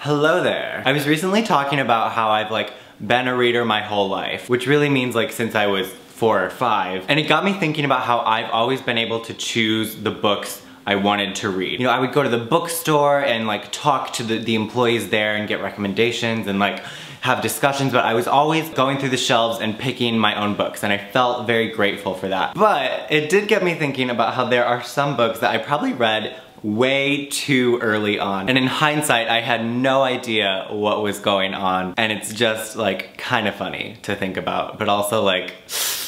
Hello there. I was recently talking about how I've been a reader my whole life, which really means since I was 4 or 5. And it got me thinking about how I've always been able to choose the books I wanted to read. You know, I would go to the bookstore and talk to the employees there and get recommendations and have discussions, but I was always going through the shelves and picking my own books, and I felt very grateful for that. But it did get me thinking about how there are some books that I probably read way too early on. And in hindsight, I had no idea what was going on. And it's just kind of funny to think about, but also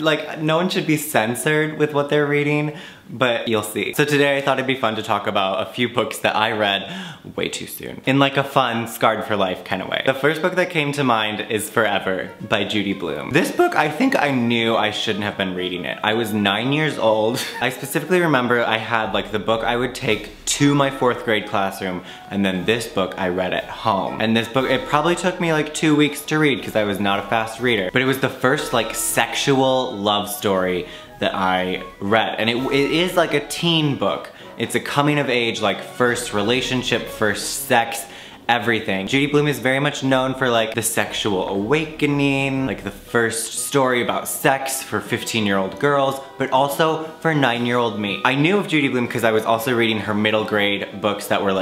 no one should be censored with what they're reading, but you'll see. So today I thought it'd be fun to talk about a few books that I read way too soon, in a fun, scarred for life kind of way. The first book that came to mind is Forever by Judy Blume. This book, I think I knew I shouldn't have been reading it. I was 9 years old. I specifically remember I had the book I would take to my 4th grade classroom, and then this book I read at home. And this book, it probably took me 2 weeks to read because I was not a fast reader, but it was the first sexual love story that I read. And it is a teen book. It's a coming of age, first relationship, first sex, everything. Judy Blume is very much known for the sexual awakening, the first story about sex for 15-year-old girls, but also for 9-year-old me. I knew of Judy Blume because I was also reading her middle grade books that were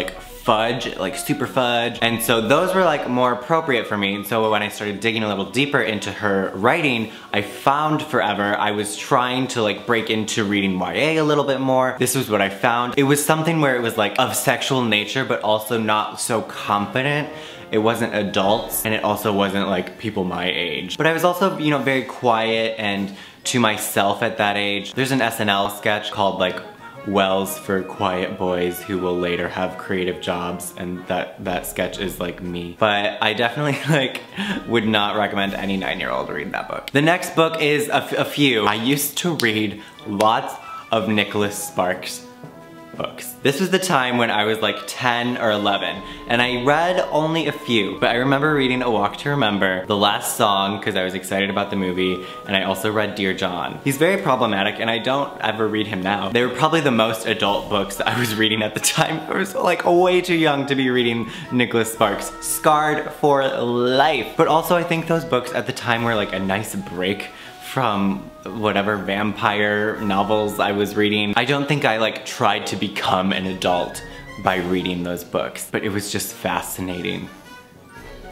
fudge, super fudge, and so those were more appropriate for me. And so when I started digging a little deeper into her writing, I found Forever. I was trying to break into reading YA a little bit more. This was what I found. It was something where it was of sexual nature, but also not so confident. It wasn't adults, and it also wasn't people my age. But I was also, very quiet and to myself at that age. There's an SNL sketch called Wells for quiet boys who will later have creative jobs, and that sketch is me. But I definitely would not recommend any 9-year-old read that book. The next book is a few. I used to read lots of Nicholas Sparks books. This was the time when I was 10 or 11, and I read only a few, but I remember reading A Walk to Remember, The Last Song, because I was excited about the movie, and I also read Dear John. He's very problematic, and I don't ever read him now. They were probably the most adult books that I was reading at the time. I was way too young to be reading Nicholas Sparks. Scarred for life. But also I think those books at the time were a nice break from whatever vampire novels I was reading. I don't think I tried to become an adult by reading those books, but it was just fascinating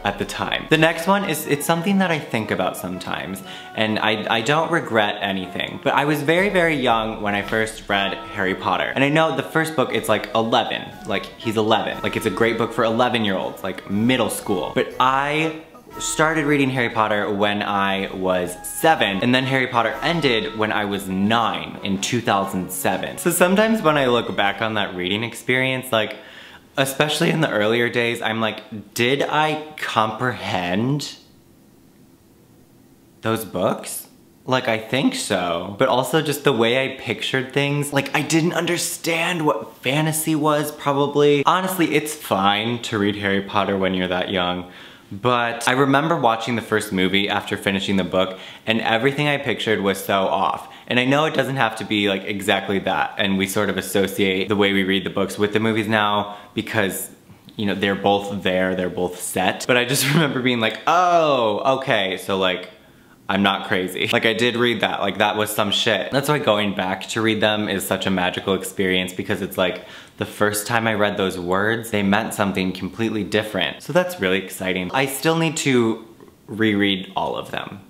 at the time. The next one it's something that I think about sometimes, and I don't regret anything, but I was very, very young when I first read Harry Potter. And I know the first book, it's 11, he's 11. It's a great book for 11-year-olds, middle school. But I started reading Harry Potter when I was 7, and then Harry Potter ended when I was 9 in 2007. So sometimes when I look back on that reading experience, especially in the earlier days, I'm did I comprehend those books? I think so. But also just the way I pictured things, I didn't understand what fantasy was, probably. Honestly, it's fine to read Harry Potter when you're that young. But I remember watching the first movie after finishing the book, and everything I pictured was so off. And I know it doesn't have to be exactly that, and we sort of associate the way we read the books with the movies now because, they're both there, they're both set. But I just remember being oh, okay, so I'm not crazy. I did read that, that was some shit. That's why going back to read them is such a magical experience, because it's the first time I read those words, they meant something completely different. So that's really exciting. I still need to reread all of them.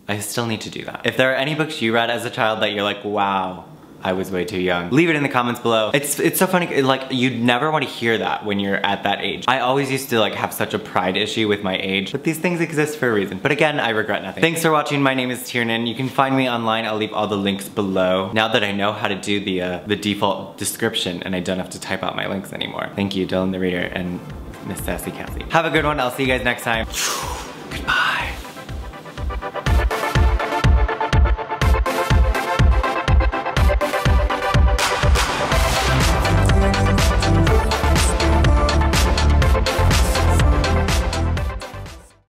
I still need to do that. If there are any books you read as a child that you're wow, I was way too young, leave it in the comments below. It's so funny, you'd never want to hear that when you're at that age. I always used to have such a pride issue with my age, but these things exist for a reason. But again, I regret nothing. Thanks for watching. My name is Tiernan. You can find me online. I'll leave all the links below. Now that I know how to do the default description and I don't have to type out my links anymore. Thank you, Dylan the Reader and Miss Sassy Cassie. Have a good one. I'll see you guys next time. Goodbye.